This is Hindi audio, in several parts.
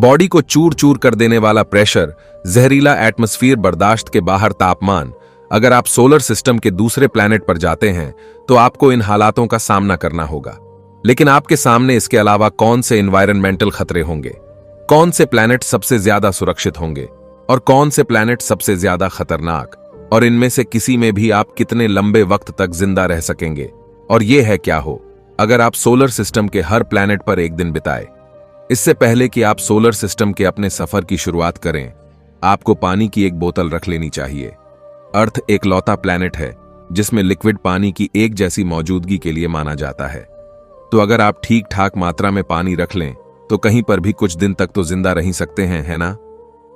बॉडी को चूर चूर कर देने वाला प्रेशर, जहरीला एटमॉस्फेयर बर्दाश्त के बाहर तापमान। अगर आप सोलर सिस्टम के दूसरे प्लैनेट पर जाते हैं तो आपको इन हालातों का सामना करना होगा। लेकिन आपके सामने इसके अलावा कौन से एनवायरनमेंटल खतरे होंगे, कौन से प्लैनेट सबसे ज्यादा सुरक्षित होंगे और कौन से प्लैनेट सबसे ज्यादा खतरनाक, और इनमें से किसी में भी आप कितने लंबे वक्त तक जिंदा रह सकेंगे, और यह है क्या हो अगर आप सोलर सिस्टम के हर प्लैनेट पर एक दिन बिताए। इससे पहले कि आप सोलर सिस्टम के अपने सफर की शुरुआत करें, आपको पानी की एक बोतल रख लेनी चाहिए। अर्थ एक लौता प्लैनेट है जिसमें लिक्विड पानी की एक जैसी मौजूदगी के लिए माना जाता है। तो अगर आप ठीक ठाक मात्रा में पानी रख लें तो कहीं पर भी कुछ दिन तक तो जिंदा रह सकते हैं, है ना?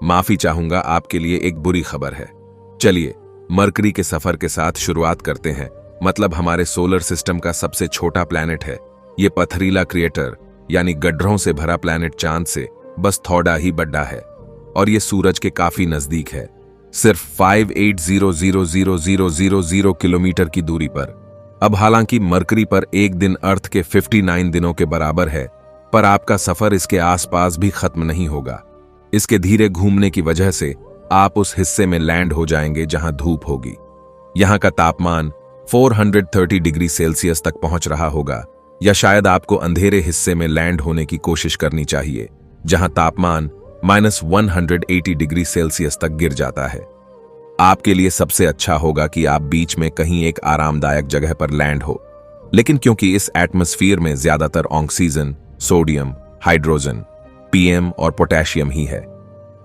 माफी चाहूंगा, आपके लिए एक बुरी खबर है। चलिए मरकरी के सफर के साथ शुरुआत करते हैं। मतलब हमारे सोलर सिस्टम का सबसे छोटा प्लैनेट है। ये पथरीला क्रिएटर यानी गड्ढरों से भरा प्लैनेट चांद से बस थोड़ा ही बड़ा है और ये सूरज के काफी नजदीक है, सिर्फ 58000000 किलोमीटर की दूरी पर। अब हालांकि मरकरी पर एक दिन अर्थ के 59 दिनों के बराबर है, पर आपका सफर इसके आसपास भी खत्म नहीं होगा। इसके धीरे घूमने की वजह से आप उस हिस्से में लैंड हो जाएंगे जहां धूप होगी। यहां का तापमान 430 डिग्री सेल्सियस तक पहुंच रहा होगा, या शायद आपको अंधेरे हिस्से में लैंड होने की कोशिश करनी चाहिए जहां तापमान -180 डिग्री सेल्सियस तक गिर जाता है। आपके लिए सबसे अच्छा होगा कि आप बीच में कहीं एक आरामदायक जगह पर लैंड हो, लेकिन क्योंकि इस एटमॉस्फेयर में ज्यादातर ऑक्सीजन, सोडियम, हाइड्रोजन, पीएम और पोटेशियम ही है,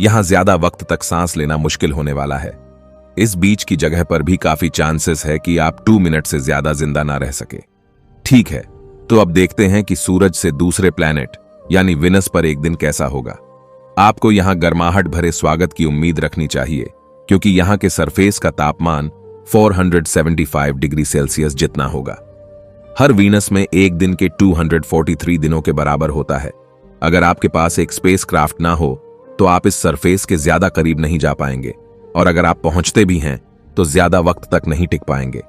यहां ज्यादा वक्त तक सांस लेना मुश्किल होने वाला है। इस बीच की जगह पर भी काफी चांसेस है कि आप 2 मिनट से ज्यादा जिंदा ना रह सके। ठीक है, तो अब देखते हैं कि सूरज से दूसरे प्लैनेट यानी विनस पर एक दिन कैसा होगा। आपको यहां गर्माहट भरे स्वागत की उम्मीद रखनी चाहिए, क्योंकि यहां के सरफेस का तापमान 475 डिग्री सेल्सियस जितना होगा। हर वीनस में एक दिन के 243 दिनों के बराबर होता है। अगर आपके पास एक स्पेसक्राफ्ट ना हो तो आप इस सरफेस के ज्यादा करीब नहीं जा पाएंगे, और अगर आप पहुंचते भी हैं तो ज्यादा वक्त तक नहीं टिक पाएंगे।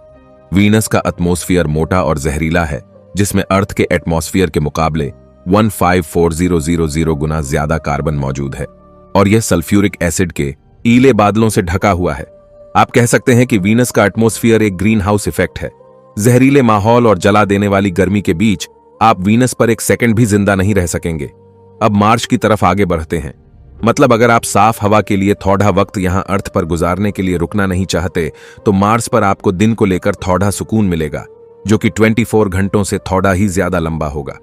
वीनस का एटमॉस्फेयर मोटा और जहरीला है, जिसमें अर्थ के एटमॉस्फेयर के मुकाबले 154000 गुना ज्यादा कार्बन मौजूद है, और यह सल्फ्यूरिक एसिड के ईले बादलों से ढका हुआ है। आप कह सकते हैं कि वीनस का एटमॉस्फेयर एक ग्रीन हाउस इफेक्ट है। जहरीले माहौल और जला देने वाली गर्मी के बीच आप वीनस पर एक सेकंड भी जिंदा नहीं रह सकेंगे। अब मार्स की तरफ आगे बढ़ते हैं। मतलब अगर आप साफ हवा के लिए थोड़ा वक्त यहां अर्थ पर गुजारने के लिए रुकना नहीं चाहते, तो मार्स पर आपको दिन को लेकर थोड़ा सुकून मिलेगा, जो कि 24 घंटों से थोड़ा ही ज्यादा लंबा होगा।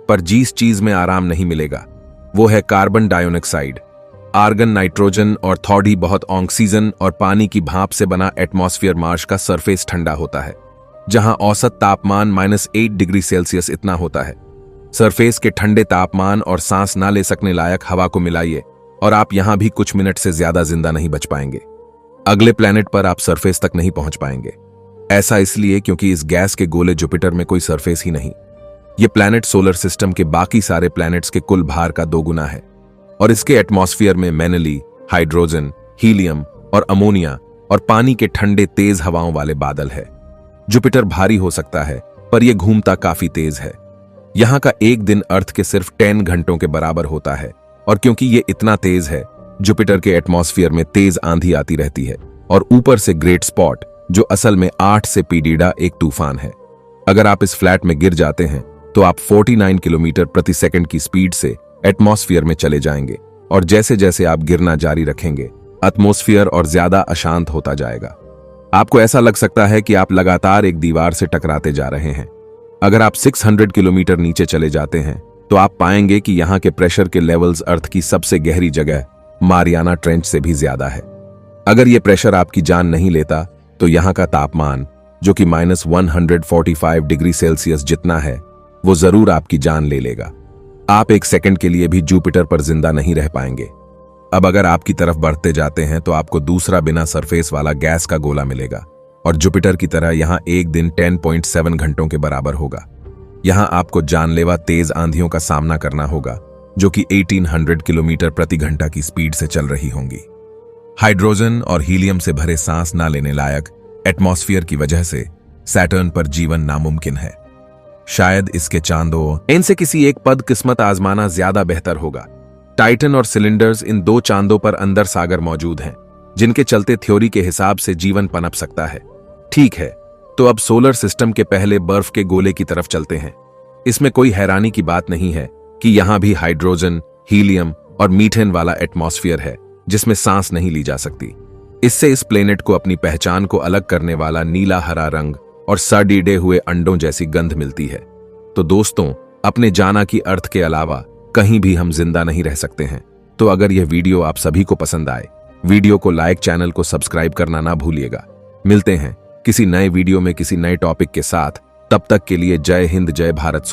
पर जिस चीज में आराम नहीं मिलेगा वो है कार्बन डाइऑक्साइड, आर्गन, नाइट्रोजन और थोड़ी बहुत ऑक्सीजन और पानी की भाप से बना एटमॉस्फेयर। मार्स का सरफेस ठंडा होता है, जहां औसत तापमान -8 डिग्री सेल्सियस इतना होता है। सरफेस के ठंडे तापमान और सांस ना ले सकने लायक हवा को मिलाइए और आप यहां भी कुछ मिनट से ज्यादा जिंदा नहीं बच पाएंगे। अगले प्लैनेट पर आप सरफेस तक नहीं पहुंच पाएंगे। ऐसा इसलिए क्योंकि इस गैस के गोले जुपिटर में कोई सरफेस ही नहीं। यह प्लैनेट सोलर सिस्टम के बाकी सारे प्लैनेट्स के कुल भार का 2 गुना है, और इसके एटमॉस्फेयर में मैनली, हाइड्रोजन, हीलियम और अमोनिया और पानी के ठंडे तेज हवाओं वाले बादल है। जुपिटर भारी हो सकता है, पर यह घूमता काफी तेज है। यहां का एक दिन अर्थ के सिर्फ 10 घंटों के बराबर होता है, और क्योंकि यह इतना तेज है, जुपिटर के एटमॉस्फेयर में तेज आंधी आती रहती है, और ऊपर से ग्रेट स्पॉट, जो असल में 8 से पीडीडा एक तूफान है। अगर आप इस फ्लैट में गिर जाते हैं तो आप 49 किलोमीटर प्रति सेकंड की स्पीड से एटमॉस्फेयर में चले जाएंगे, और जैसे जैसे आप गिरना जारी रखेंगे एटमॉस्फेयर और ज्यादा अशांत होता जाएगा। आपको ऐसा लग सकता है कि आप लगातार एक दीवार से टकराते जा रहे हैं। अगर आप 600 किलोमीटर नीचे चले जाते हैं तो आप पाएंगे कि यहां के प्रेशर के लेवल्स अर्थ की सबसे गहरी जगह मारियाना ट्रेंच से भी ज्यादा है। अगर यह प्रेशर आपकी जान नहीं लेता तो यहां का तापमान, जो कि -145 डिग्री सेल्सियस जितना है, वो जरूर आपकी जान ले लेगा। आप एक सेकंड के लिए भी जुपिटर पर जिंदा नहीं रह पाएंगे। अब अगर आपकी तरफ बढ़ते जाते हैं तो आपको दूसरा बिना सरफेस वाला गैस का गोला मिलेगा, और जुपिटर की तरह यहां एक दिन 10.7 घंटों के बराबर होगा। यहां आपको जानलेवा तेज आंधियों का सामना करना होगा, जो कि 1800 किलोमीटर प्रति घंटा की स्पीड से चल रही होंगी। हाइड्रोजन और हीलियम से भरे सांस ना लेने लायक एटमॉस्फेयर की वजह से सैटर्न पर जीवन नामुमकिन है। शायद इसके चांदों इनसे किसी एक पद किस्मत आजमाना ज्यादा बेहतर होगा। टाइटन और सिलेंडर्स इन दो चांदों पर अंदर सागर मौजूद हैं, जिनके चलते थ्योरी के हिसाब से जीवन पनप सकता है। ठीक है, तो अब सोलर सिस्टम के पहले बर्फ के गोले की तरफ चलते हैं। इसमें कोई हैरानी की बात नहीं है कि यहां भी हाइड्रोजन, हीलियम और मीथेन वाला एटमॉस्फेयर है, जिसमें सांस नहीं ली जा सकती। इससे इस प्लेनेट को अपनी पहचान को अलग करने वाला नीला हरा रंग और सड़ीडे हुए अंडों जैसी गंध मिलती है। तो दोस्तों, अपने जाना की अर्थ के अलावा कहीं भी हम जिंदा नहीं रह सकते हैं। तो अगर यह वीडियो आप सभी को पसंद आए, वीडियो को लाइक, चैनल को सब्सक्राइब करना ना भूलिएगा। मिलते हैं किसी नए वीडियो में किसी नए टॉपिक के साथ। तब तक के लिए जय हिंद, जय भारत।